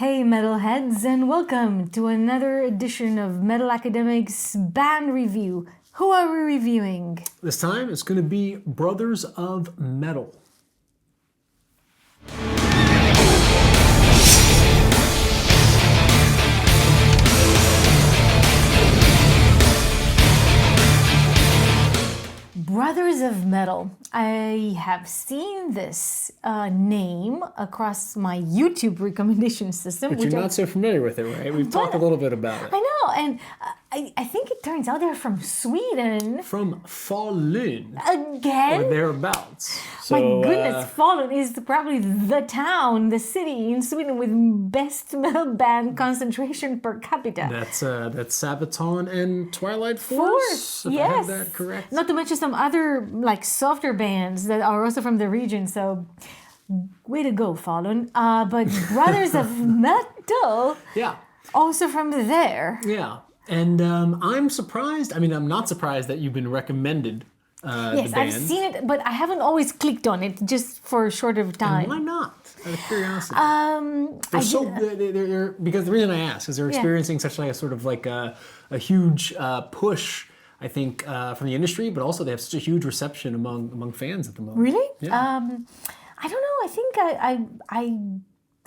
Hey metalheads, and welcome to another edition of Metal Academix Band Review. Who are we reviewing? This time it's going to be Brothers of Metal. Brothers of Metal. I have seen this name across my YouTube recommendation system. But you're not so familiar with it, right? We've talked a little bit about it. I know, and I think it turns out they're from Sweden. From Falun. Again? Or thereabouts. My goodness, Falun is probably the town, the city in Sweden with best metal band concentration per capita. That's Sabaton and Twilight Force, if yes. I have that correct. Not to mention some other like softer bands that are also from the region. So, way to go, Falun. But Brothers of Metal, Yeah. also from there. Yeah. And I'm surprised. I mean, I'm not surprised that you've been recommended Yes, the band. I've seen it, but I haven't always clicked on it just for a short of time. And why not? Out of curiosity. They're because the reason I ask is they're experiencing such like a sort of like a huge push, I think, from the industry, but also they have such a huge reception among fans at the moment. Really? Yeah. I don't know. I think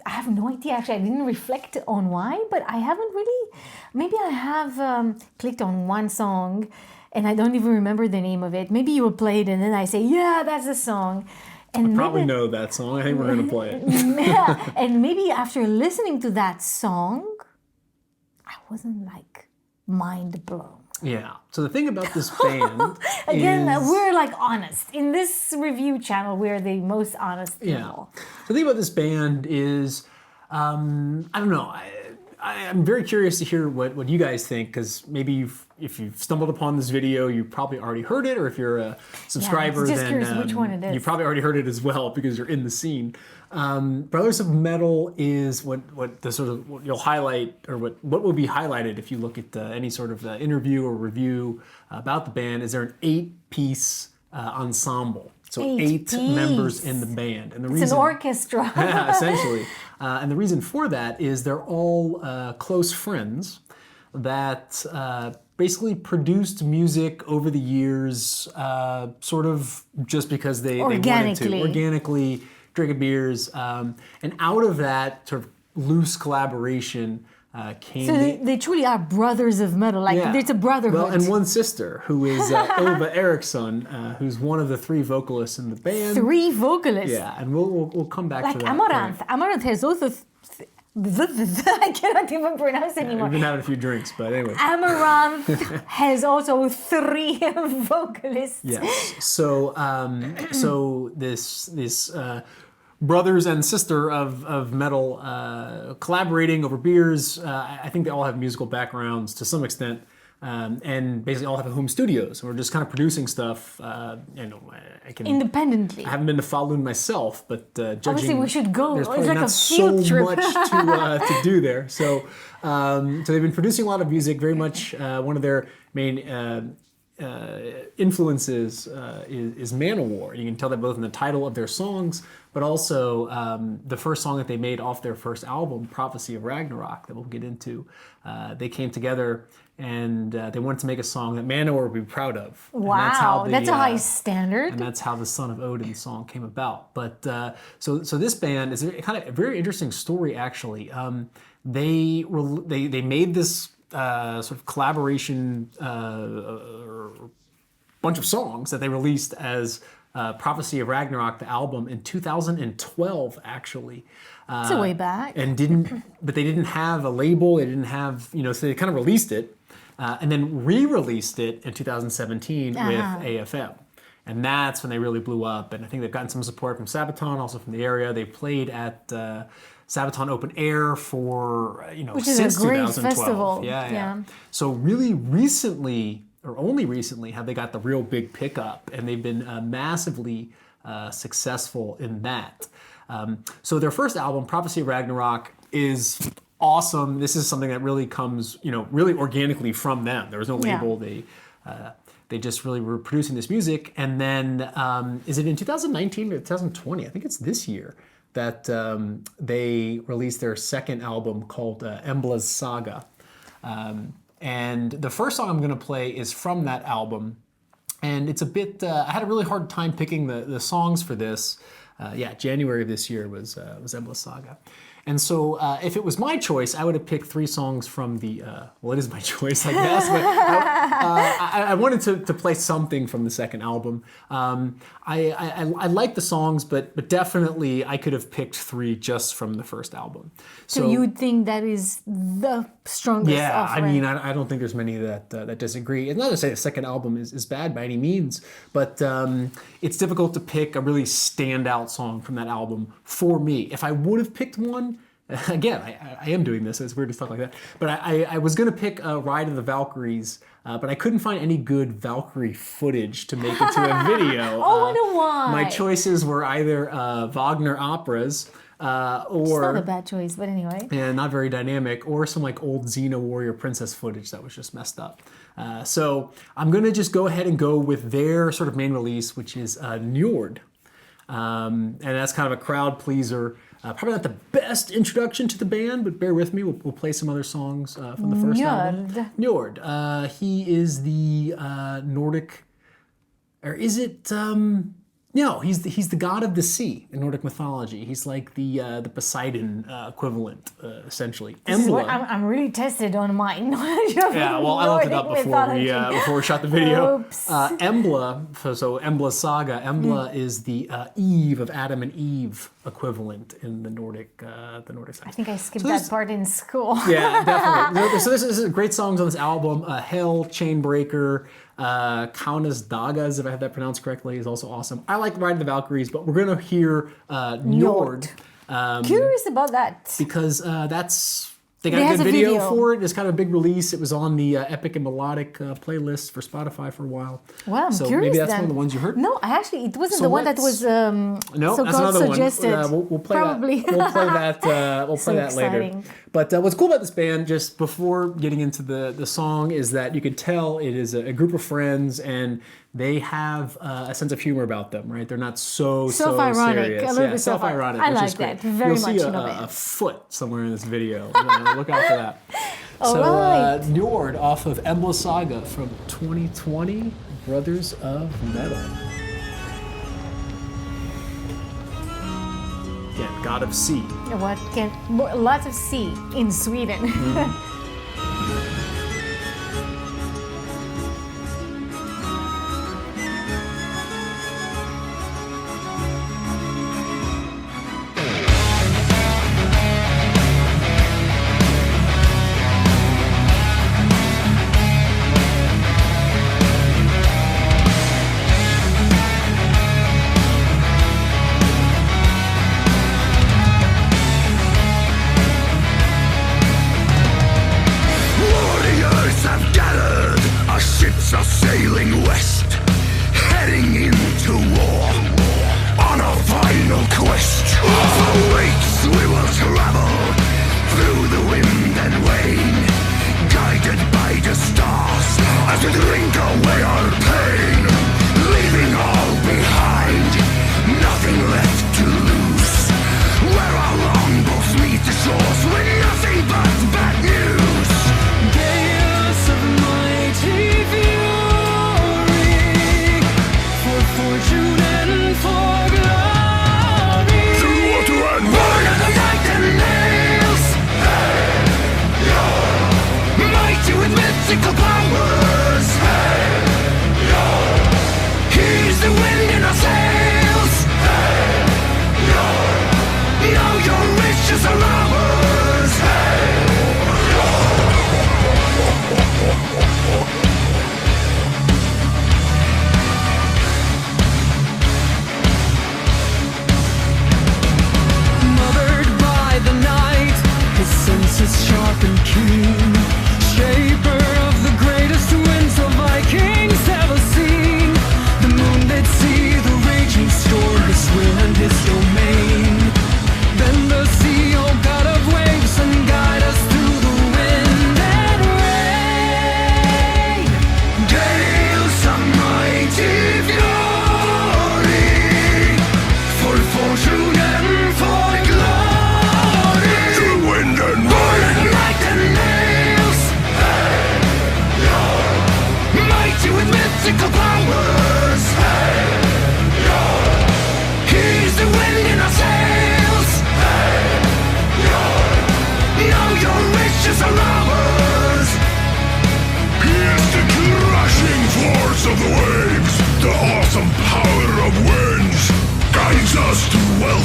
I have no idea. Actually, I didn't reflect on why, but I haven't really. Maybe I have clicked on one song, and I don't even remember the name of it. Maybe you will play it, and then I say, "Yeah, that's the song." And I probably know that song. I think we're going to play it. Yeah, and maybe after listening to that song, I wasn't like mind blown. Yeah. So the thing about this band Again, is, we're like honest. In this review channel, we're the most honest people. Yeah. The thing about this band is, I don't know. I'm very curious to hear what you guys think, because maybe if you've stumbled upon this video, you probably already heard it, or if you're a subscriber, just then curious which one it is. you probably already heard it as well because you're in the scene. Brothers of Metal is what you'll highlight, or what will be highlighted if you look at any sort of interview or review about the band. Is they're an 8-piece ensemble. So eight members in the band. And the It's an orchestra. Yeah, essentially. And the reason for that is they're all close friends that basically produced music over the years, sort of just because they wanted to. Organically, drinking beers. And out of that sort of loose collaboration came... So they truly are brothers of metal. Like, it's a brotherhood. Well, and one sister, who is Ylva Eriksson, who's one of the 3 vocalists in the band. 3 vocalists? Yeah, and we'll come back to that. Amaranth. Amaranth has also... I cannot even pronounce anymore. We've been having a few drinks, but anyway. Amaranth has also 3 vocalists. Yes. So this brothers and sister of metal collaborating over beers. I think they all have musical backgrounds to some extent, and basically all have home studios. We're just kind of producing stuff. I can independently. I haven't been to Falun myself, but judging, obviously we should go. There's it's probably like not a field so trip. much to do there. So they've been producing a lot of music. Very much one of their main influences is Manowar. You can tell that both in the title of their songs, but also the first song that they made off their first album, Prophecy of Ragnarök, that we'll get into. They came together and they wanted to make a song that Manowar would be proud of. Wow, that's a high standard. And that's how the Son of Odin song came about. But so this band is kind of a very interesting story, actually. They made this sort of collaboration bunch of songs that they released as Prophecy of Ragnarök, the album, in 2012, actually. It's a way back. But they didn't have a label. They didn't have, so they kind of released it, and then re-released it in 2017 with AFM. And that's when they really blew up. And I think they've gotten some support from Sabaton, also from the area. They played at Sabaton Open Air for, which since is a great 2012. festival. Yeah. So really recently, or only recently, have they got the real big pickup, and they've been massively successful in that. So their first album, Prophecy of Ragnarök, is awesome. This is something that really comes, really organically from them. There was no label. They just really were producing this music. And then, is it in 2019 or 2020? I think it's this year. that they released their second album called Embla's Saga. And the first song I'm going to play is from that album. And it's a bit, I had a really hard time picking the songs for this. January of this year was Embla's Saga. And so if it was my choice, I would have picked 3 songs from the, well, it is my choice, I guess, but I wanted to play something from the second album. I like the songs, but definitely I could have picked 3 just from the first album. So you would think that is the strongest offering? I mean, I don't think there's many that disagree. It's not to say the second album is bad by any means, but it's difficult to pick a really standout song from that album for me. If I would have picked one, again, I am doing this, so it's weird to talk like that, but I was going to pick Ride of the Valkyries, but I couldn't find any good Valkyrie footage to make it to a video. I know why. My choices were either Wagner operas, or... It's not a bad choice, but anyway. Yeah, not very dynamic, or some like old Xena warrior princess footage that was just messed up. So I'm going to just go ahead and go with their sort of main release, which is Njord. And that's kind of a crowd pleaser. Probably not the best introduction to the band, but bear with me. We'll play some other songs from the first album. Njord. He is the Nordic, or is it? No, he's the god of the sea in Nordic mythology. He's like the Poseidon equivalent, essentially. Embla. I'm really tested on my knowledge of Yeah, well, I looked it up before we shot the video. Oops. Embla, so Embla's Saga. Embla is the Eve of Adam and Eve equivalent in the Nordic side. I think I skipped that part in school. Yeah, definitely. So this is great songs on this album. Hell, Chainbreaker, Kaunas Dagas, if I have that pronounced correctly, is also awesome. I like Ride of the Valkyries, but we're going to hear Njord. Curious about that. Because they got a good video for it. It's kind of a big release. It was on the Epic and Melodic playlist for Spotify for a while. Well, I'm so curious maybe that's then. one of the ones you heard? No, actually, it wasn't the one that was no, that's another suggested. one. We'll play Probably. that. We'll play that. We'll play that later. But what's cool about this band, just before getting into the song, is that you can tell it is a group of friends, and they have a sense of humor about them, right? They're not so self-ironic, serious. a little bit self-ironic. I which like is great. that very You'll much see in a band. a foot somewhere in this video. Look out for that. All right. Njord off of Embla Saga from 2020, Brothers of Metal. Again, God of Sea. Lots of sea in Sweden.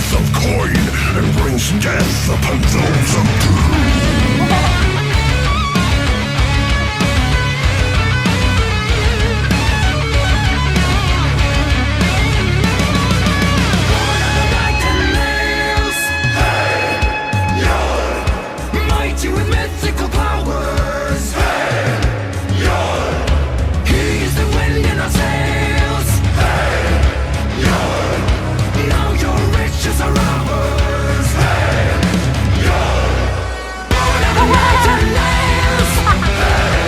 wealth of coin and brings death upon those of doom. With mythical powers, hey, Njord. He is the wind in our sails, hey, Njord. Now your riches are ours, hey, Njord. Born of the mountain nails, hey,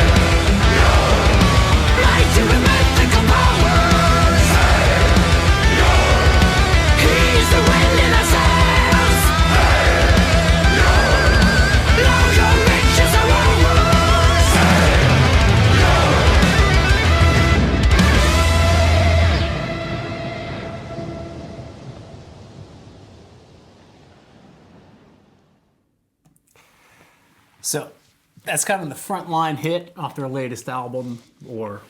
Njord. Mighty with mythical powers, hey, Njord. He is the wind in our sails, hey, Njord. Now your riches are ours, hey, Njord. So that's kind of the frontline hit off their latest album, or,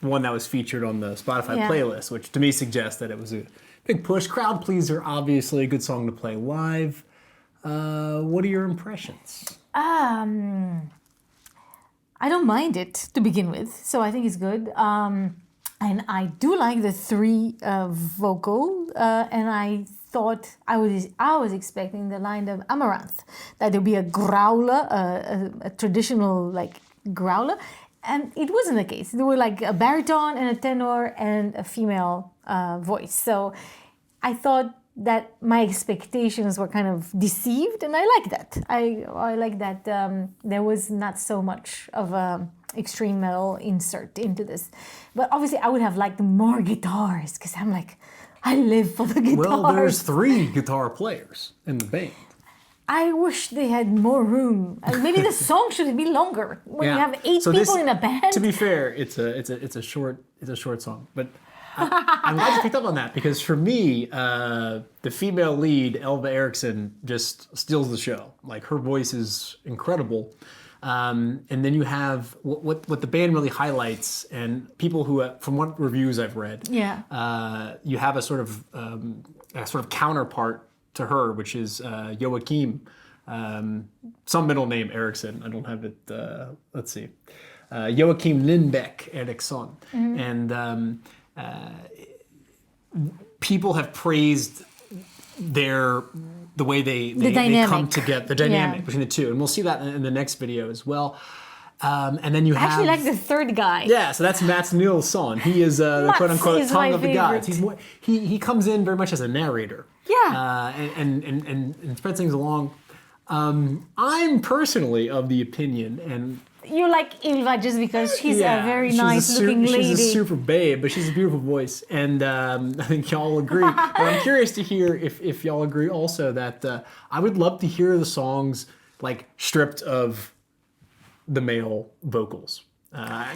one that was featured on the Spotify playlist, which to me suggests that it was a big push. Crowd pleaser, obviously, a good song to play live. What are your impressions? I don't mind it to begin with, so I think it's good. And I do like the three vocal, and I thought I was expecting the line of Amaranth, that there'd be a growler, a traditional like growler, and it wasn't the case. There were like a baritone and a tenor and a female voice. So I thought that my expectations were kind of deceived, and I like that. I like that there was not so much of a extreme metal insert into this. But obviously I would have liked more guitars, because I'm like, I live for the guitars. Well, there's 3 guitar players in the band. I wish they had more room. Maybe the song should be longer. When you have 8 people in a band. To be fair, it's a short song, but I'm glad you picked up on that, because for me, the female lead, Elva Eriksson, just steals the show. Like, her voice is incredible. And then you have what the band really highlights, and people who, from what reviews I've read, you have a sort of counterpart to her, which is Joachim, some middle name Eriksson. I don't have it. Let's see, Joachim Lindbäck Eriksson, and people have praised the way they come together, the dynamic between the two, and we'll see that in the next video as well. And then you have... I actually like the third guy. Yeah, so that's Mats Nilsson. He is the quote-unquote tongue of the gods. He comes in very much as a narrator. Yeah. And spreads things along. I'm personally of the opinion, and... You like Ylva just because she's a very nice-looking lady. She's a super babe, but she's a beautiful voice, and I think y'all agree. But I'm curious to hear if y'all agree also that I would love to hear the songs like stripped of the male vocals.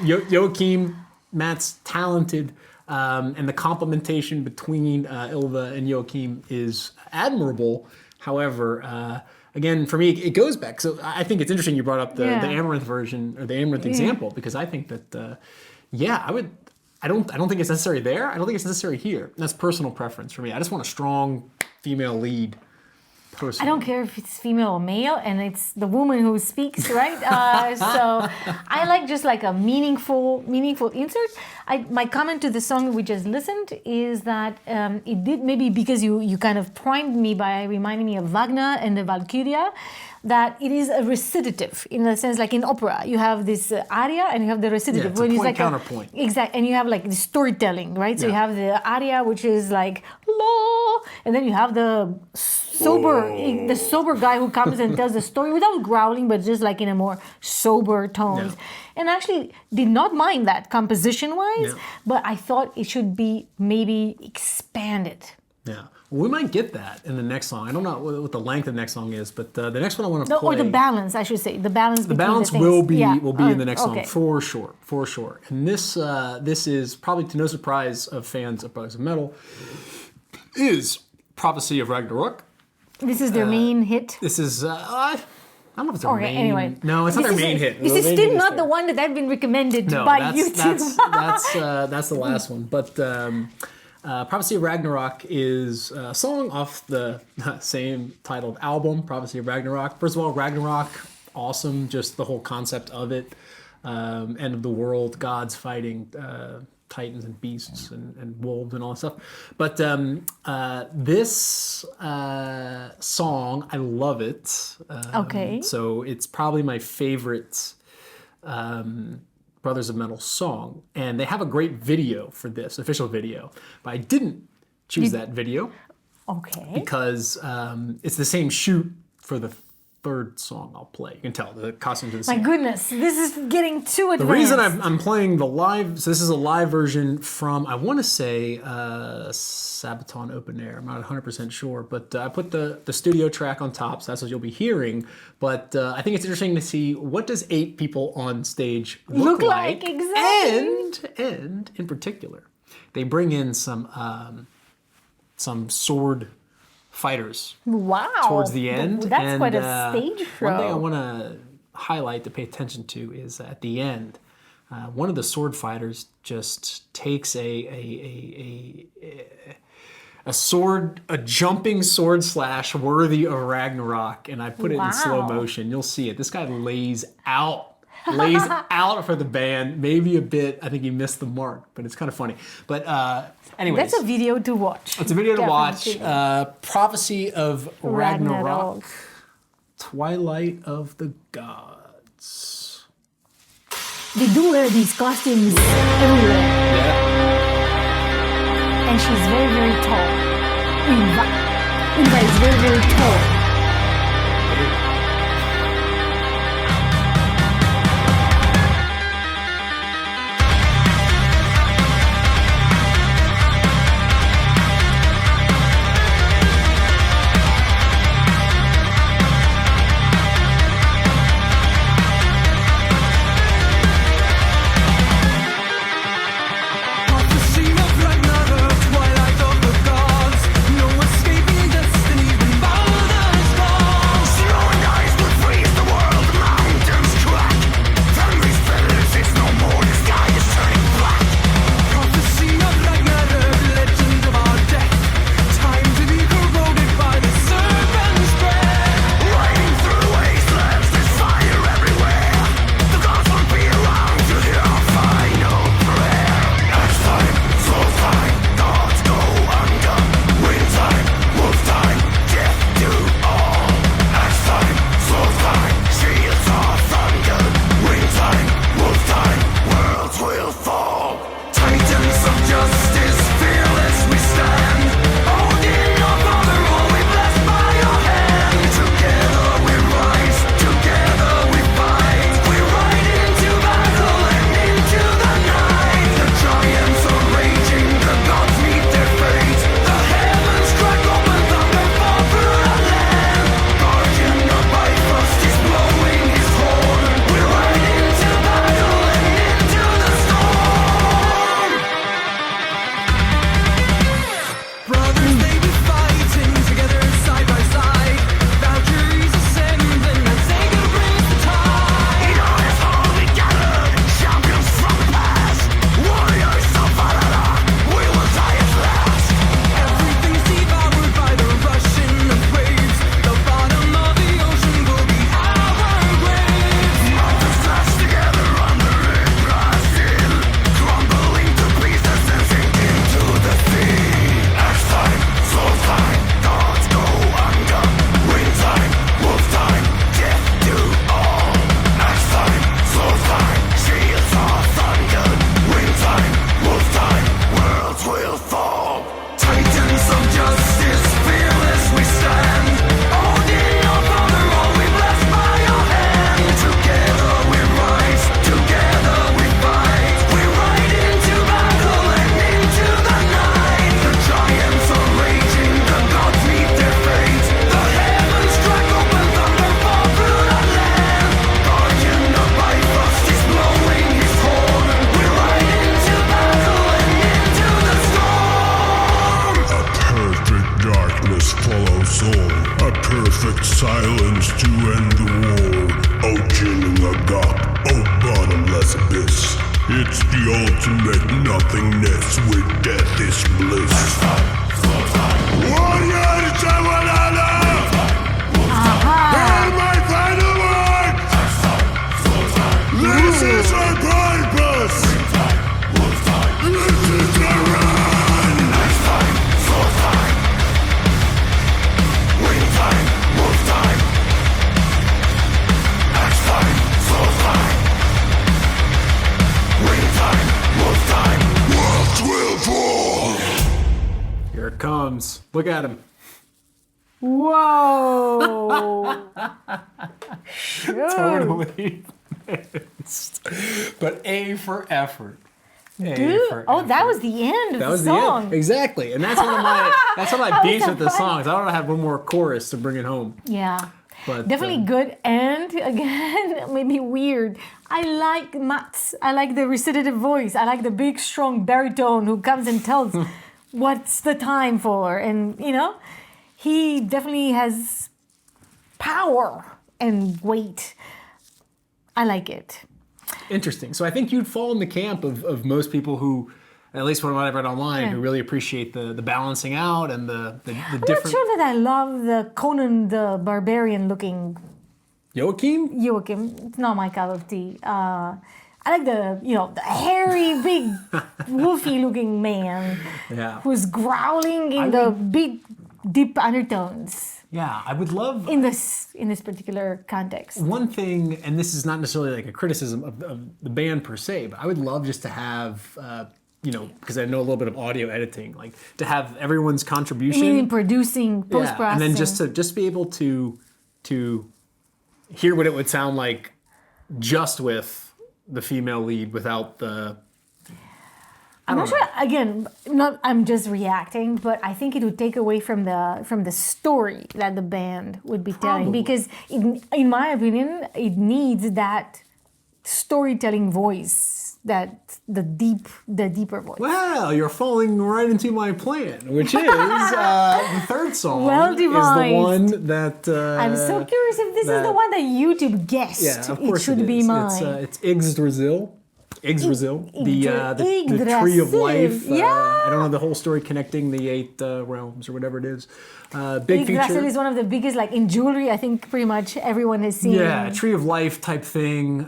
Joachim, Matt's talented, and the complementation between Ylva and Joachim is admirable. However, again, for me, it goes back. So I think it's interesting you brought up the Amaranth version, or the Amaranth example, because I think that, I don't think it's necessary there. I don't think it's necessary here. That's personal preference for me. I just want a strong female lead. Personally. I don't care if it's female or male, and it's the woman who speaks, right? So I like just like a meaningful insert. My comment to the song we just listened is that it did, maybe because you kind of primed me by reminding me of Wagner and the Valkyria, that it is a recitative, in a sense, like in opera. You have this aria and you have the recitative. Yeah, it's a counterpoint. Exactly, and you have like the storytelling, right? So you have the aria, which is like, la, and then you have the sober guy who comes and tells the story without growling, but just like in a more sober tones. And I actually did not mind that composition-wise, but I thought it should be maybe expanded. Yeah. Well, we might get that in the next song. I don't know what the length of the next song is, but the next one I want to play... Or the balance, I should say. The balance between the things. will be in the next song, for sure. And this is, probably to no surprise of fans of progressive metal, is Prophecy of Ragnarök. This is their main hit? This is... I don't know if it's their main... Anyway. No, it's not their main hit. This is still not the one that I've been recommended by YouTube. That's the last one. But Prophecy of Ragnarok is a song off the same titled album, Prophecy of Ragnarok. First of all, Ragnarok, awesome, just the whole concept of it. End of the world, gods fighting titans and beasts and wolves and all that stuff. But this song, I love it. Okay. So it's probably my favorite Brothers of Metal song. And they have a great video for this, official video. But I didn't choose that video Okay. because it's the same shoot for the third song I'll play. You can tell the costumes are the My same. goodness, this is getting too advanced. The reason I'm playing the live, so this is a live version from, I want to say, Sabaton Open Air. I'm not 100% sure, but I put the studio track on top, so that's what you'll be hearing. But I think it's interesting to see what does 8 people on stage look like. Exactly. And in particular, they bring in some sword fighters Wow. towards the end. That's and, quite a stage show. One thing I want to highlight to pay attention to is at the end, one of the sword fighters just takes a jumping sword slash worthy of Ragnarok, and I put it in slow Wow. motion. You'll see it. This guy lays out for the band, maybe a bit. I think he missed the mark, but it's kind of funny. But anyways, That's a video to watch. it's a video to watch. Definitely. Prophecy of Ragnarok. Ragnarok. Twilight of the Gods. They do wear these costumes everywhere. Yeah. And she's very, very tall. Inva is very, very tall. Prophecy of Ragnarök, twilight of the gods. No escaping destiny when Balder's gone. Snow and ice will freeze the world, the mountains crack. Family's feathers, it's no more, the sky is turning black. Prophecy of Ragnarök, legend of our death. Time to be corroded by the serpent's breath. Riding through wastelands, there's fire everywhere. The gods won't be around to hear our final prayer. Axe time, soul time, gods go undone. Wind time, wolf time, death to all. Axe time, soul time, shields are thundered. Wind time, wolf time, worlds will fall. Titans of justice, fearless we stand. Odin our father, all we blessed by your hand. Together we rise, together we fight. We ride into battle and into the night. The giants are raging, the gods meet their fate. The heavens crack open, thunder fall through the land. Guardian of Bifrost is blowing his horn. We ride into battle and into the storm. Brothers, they be fighting together side by side. Valkyries ascend and Sega brings the tide. In all is holy gathered, champions from the past. Warriors of Valhalla, we will die at last. Everything's devoured by the rushing of waves. The bottom of the ocean will be our grave. Mountains clash together under Yggdrasil, crumbling to pieces and sink into the sea. Axe time, soul time, gods go undone. Wind time, wolf time, death to all. Axe time, soul time, shields are thundered. Wind time, wolf time, worlds will fall. Titans of justice, fearless we stand. Odin our father, all we blessed by your hand. Together we rise, together we fight. We ride into battle and into the night. The giants are raging, the gods meet their fate. The heavens crack open, thunder fall through the land. Guardian of Bifrost is blowing his horn. We ride into battle and into the storm. A perfect darkness follows all. A perfect silence to end the war. O chilling agap, O bottomless abyss. It's the ultimate nothingness with death is bliss. Warrior, Shawanana! Hear my final words! This is our purpose! This is the run! Next time, soul time! Wing time, move time! Next time, soul time! Wing time, move time! Worlds will fall! Here it comes. Look at him. Whoa! Totally missed. But A for effort. A Dude, for oh, that effort. was the end of That the was song. the end. Exactly. And that's one of my beefs so with the funny. songs. I want to have one more chorus to bring it home. Yeah. But Definitely good, and again, maybe weird. I like Mats. I like the recitative voice. I like the big, strong baritone who comes and tells what's the time for. And, you know, he definitely has power and weight. I like it. Interesting. So I think you'd fall in the camp of most people who, at least from what I've read online, who really appreciate the balancing out and the I'm different. not sure that I love the Conan the Barbarian looking Joachim? Joachim. It's not my cup of tea. I like the hairy, big, woofy looking man Yeah. who's growling in the big, deep undertones Yeah, I would love in this particular context. one thing, and this is not necessarily like a criticism of the band per se, but I would love just to have, because I know a little bit of audio editing, like to have everyone's contribution. Meaning producing, Yeah, post-processing. and then just be able to hear what it would sound like just with the female lead without the. I'm not sure. Again, I'm just reacting, but I think it would take away from the story that the band would be telling, Probably. because in my opinion, it needs that storytelling voice, the deeper voice. Well, you're falling right into my plan, which is the third song. Well is the devised. one that. I'm so curious if this is the one that YouTube guessed. Yeah, of course it should be is. mine. It's Yggdrasil. Yggdrasil, the tree of Yggdrasil, life. yeah. I don't know the whole story connecting the 8 realms or whatever it is. Big Yggdrasil feature. is one of the biggest, like in jewelry, I think pretty much everyone has seen. Yeah, tree of life type thing.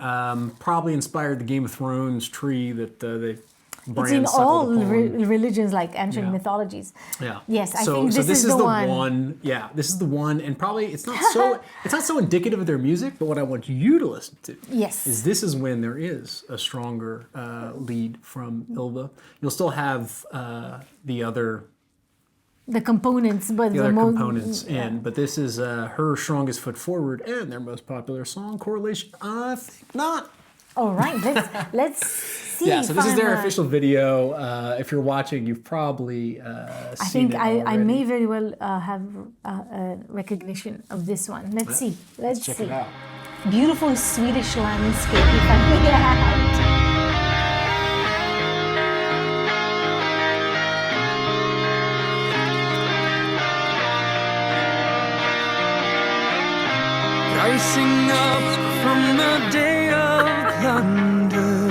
Probably inspired the Game of Thrones tree that they It's in all religions, like ancient Yeah. mythologies. Yeah. Yes, I so, think so this is the one. Yeah, this is the one, and probably it's not so indicative of their music. But what I want you to listen to, Yes. is this is when there is a stronger lead from Ylva. You'll still have the other The components, but the most components in, but this is her strongest foot forward and their most popular song. Correlation? I think not. All right, let's see. Yeah, so this is their Farmer. official video. If you're watching, you've probably I seen think it I already. may very well have a recognition of this one. Let's see. Let's Check see. it out. Beautiful Swedish landscape, if I may add. Rising up from the day of thunder,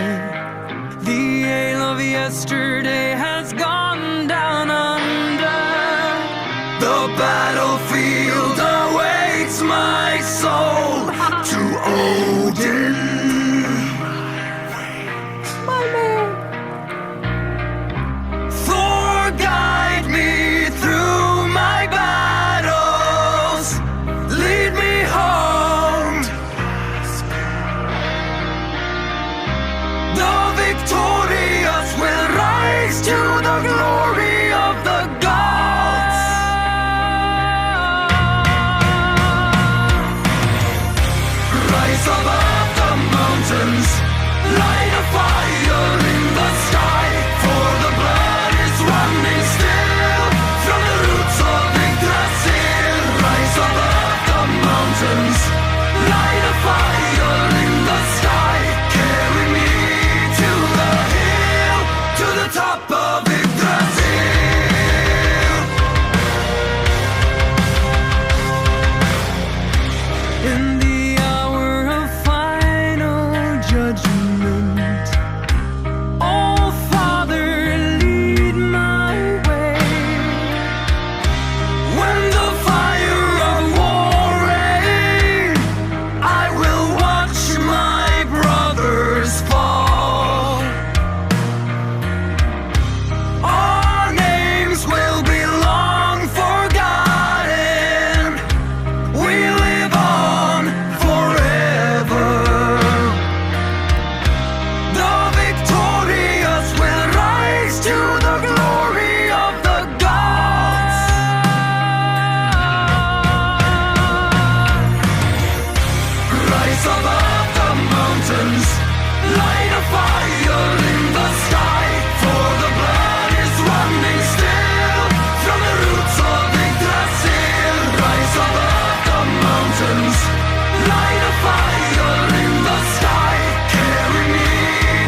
the ale of yesterday has gone down under. The battlefield awaits my soul to Odin. My man. Thor, guide me through my battles. Lead me home. The victorious will rise to the glory of the gods. Rise above the mountains, light a fire in the sky, for the blood is running still from the roots of Yggdrasil. Rise above the mountains, light a fire in the sky, carry me to the hill, to the top of Yggdrasil. In the hour of final judgment, Rise above the mountains, light a fire in the sky, for the blood is running still from the roots of Yggdrasil. Rise above the mountains, light a fire in the sky, carry me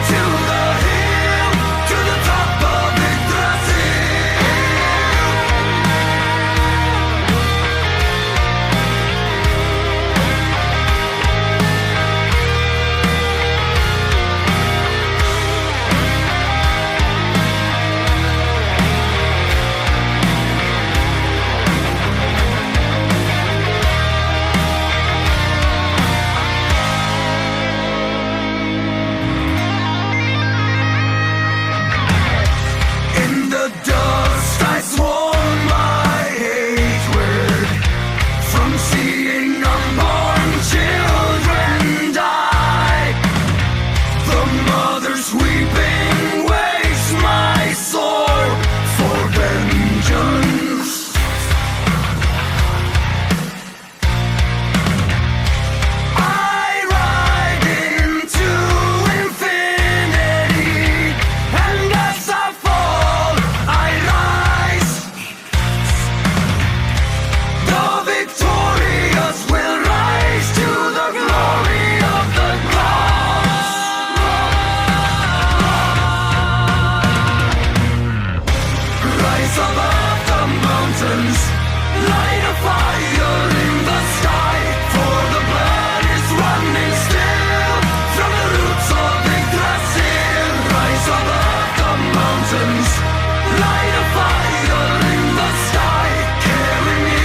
to the hill, to the top of Yggdrasil. In the dust I swore my hatred from seeing unborn children die. The mother's weeping wastes my soul for vengeance. I ride into infinity, and as I fall, I rise. The victorious will rise to the glory of the cross. Rise above the mountains, light a fire in the sky, for the blood is running still from the roots of Yggdrasil. Rise above the mountains, light a fire in the sky, carry me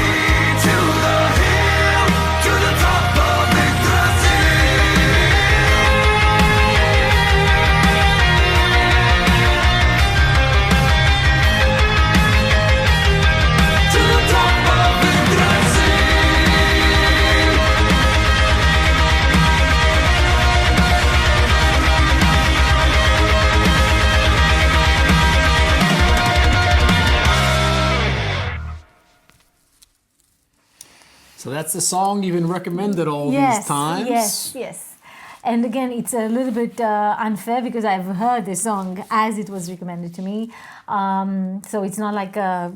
to the hill, to the top of Yggdrasil. To the top of Yggdrasil. So that's the song you've been recommended all Yes, these times. yes. And again, it's a little bit unfair because I've heard this song as it was recommended to me. So it's not like a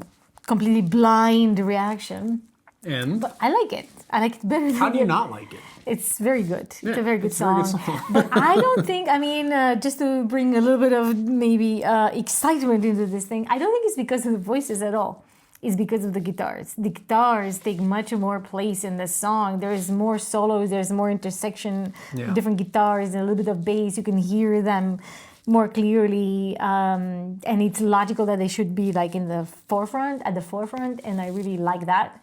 completely blind reaction. And But I like it. I like it better than how do you not like it? It's very good. It's Yeah, a very good it's a very song. good song. But I don't think, I mean, just to bring a little bit of maybe excitement into this thing, I don't think it's because of the voices at all. It's because of the guitars. The guitars take much more place in the song. There's more solos, there's more intersection, Yeah. different guitars, and a little bit of bass. You can hear them more clearly. And it's logical that they should be like in the forefront, at the forefront. And I really like that.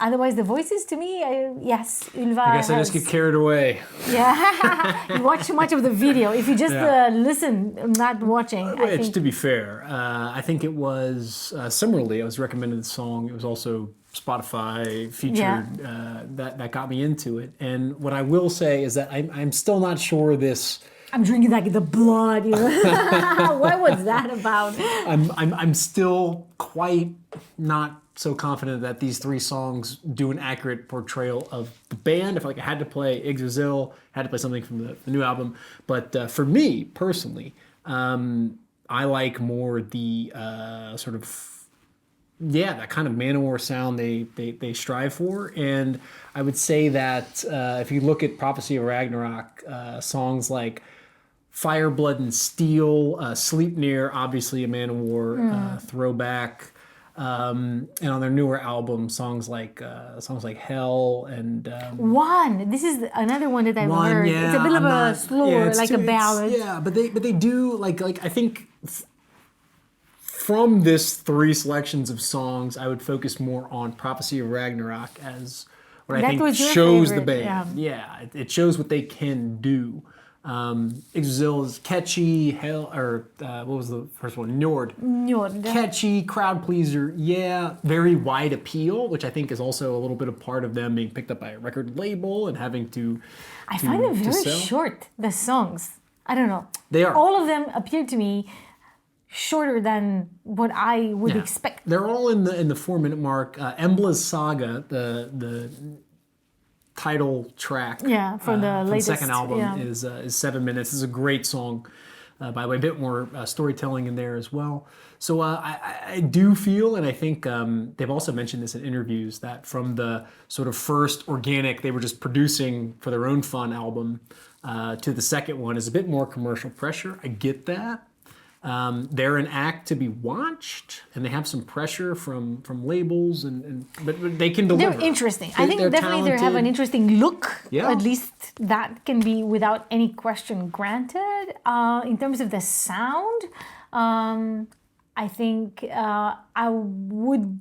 Otherwise, the voices to me, yes, Ylva. I guess I just has- get carried away. Yeah, you watch too much of the video. If you just Yeah. listen, not watching, I Which, think. to be fair, I think it was similarly. I was recommended the song. It was also Spotify featured that got me into it. And what I will say is that I'm still not sure this. I'm drinking like the blood. You know? What was that about? I'm still quite not so confident that these three songs do an accurate portrayal of the band. I feel like I had to play Yggdrasil, had to play something from the new album. But for me personally, I like more the sort of that kind of Manowar sound they strive for. And I would say that if you look at Prophecy of Ragnarok, songs like Fire, Blood, and Steel, Sleipnir, obviously a Manowar throwback. And on their newer album, songs like Hell and One. This is another one that I've One, heard. yeah, It's a bit of I'm a not- slower, yeah, it's like too- a it's- ballad. Yeah, but they do like I think from this three selections of songs, I would focus more on Prophecy of Ragnarok as what I That think was your shows the favorite, band. Yeah, it shows what they can do. Yggdrasil is catchy. Hell, or what was the first one? Njord. Njord. Catchy, crowd pleaser, yeah. Very wide appeal, which I think is also a little bit of part of them being picked up by a record label and having to. I find them to very sell. short, the songs. I don't know. They are. All of them appear to me shorter than what I would Yeah. expect. They're all in the 4-minute mark. Embla's Saga, the title track. Yeah, from the latest, second album yeah. is 7 minutes. It's a great song. By the way, a bit more storytelling in there as well. So I do feel, and I think they've also mentioned this in interviews, that from the sort of first organic, they were just producing for their own fun album, to the second one is a bit more commercial pressure. I get that. They're an act to be watched, and they have some pressure from labels, but they can deliver. They're interesting. I think They're definitely they have talented. an interesting look. Yeah. At least that can be without any question granted. In terms of the sound, I think I would.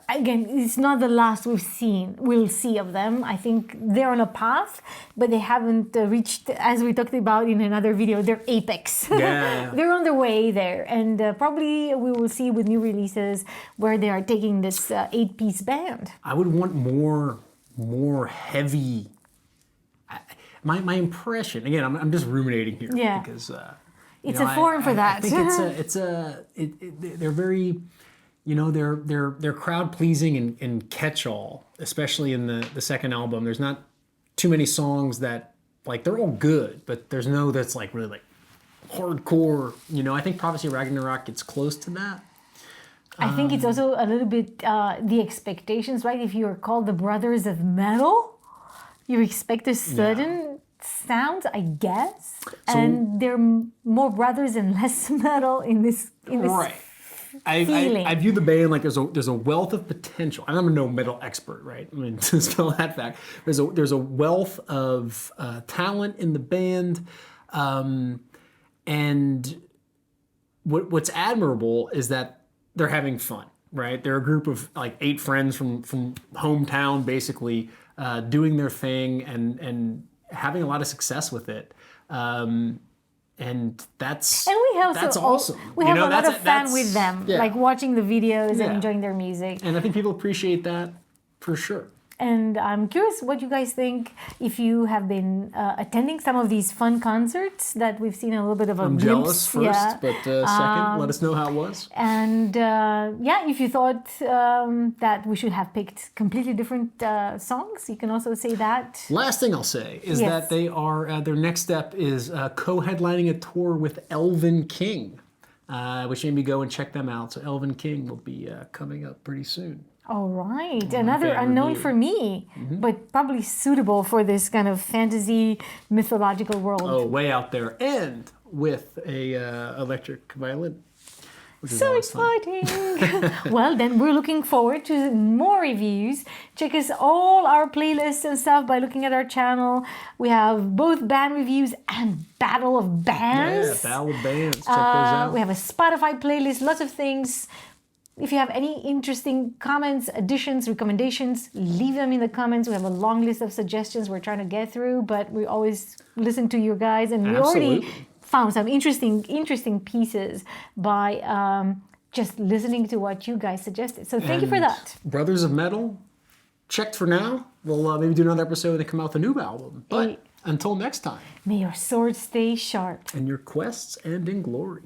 Again, it's not the last we'll see of them. I think they're on a path, but they haven't reached, as we talked about in another video, their apex. Yeah. They're on their way there, and probably we will see with new releases where they are taking this 8-piece band. I would want more heavy. My impression, again, I'm just ruminating here. Yeah. Because It's a forum for that. I think they're very, they're crowd pleasing and catch all, especially in the second album. There's not too many songs that, like, they're all good, but there's no that's like really like hardcore. I think Prophecy of Ragnarok gets close to that. I think it's also a little bit the expectations, right? If you are called the Brothers of Metal, you expect a certain sound, I guess, and they're more brothers and less metal in this. Right. I view the band like there's a wealth of potential. And I'm no metal expert, right? I mean, to spell that fact, there's a wealth of talent in the band, and what's admirable is that they're having fun, right? They're a group of like 8 friends from hometown, basically, doing their thing and having a lot of success with it. And that's awesome. We have a lot of fun with them, like watching the videos and Yeah. enjoying their music. And I think people appreciate that for sure. And I'm curious what you guys think, if you have been attending some of these fun concerts that we've seen a little bit of a I'm glimpse. jealous first, but second, let us know how it was. And if you thought that we should have picked completely different songs, you can also say that. Last thing I'll say is Yes. that they are their next step is co-headlining a tour with Elven King, which made me go and check them out. So Elven King will be coming up pretty soon. All right, another fan unknown review. for me, but probably suitable for this kind of fantasy mythological world. Oh, way out there, and with a electric violin, which is So always fun. exciting! Well, then we're looking forward to more reviews. Check us all our playlists and stuff by looking at our channel. We have both band reviews and Battle of Bands. Yeah, Battle of Bands. Check those out. We have a Spotify playlist, lots of things. If you have any interesting comments, additions, recommendations, leave them in the comments. We have a long list of suggestions we're trying to get through, but we always listen to you guys, and we already Absolutely. found some interesting pieces by just listening to what you guys suggested. So thank you for And that. Brothers of Metal, checked for now. We'll maybe do another episode when they come out with a new album. But Hey. until next time, May your sword stay sharp. in your quests and in glory.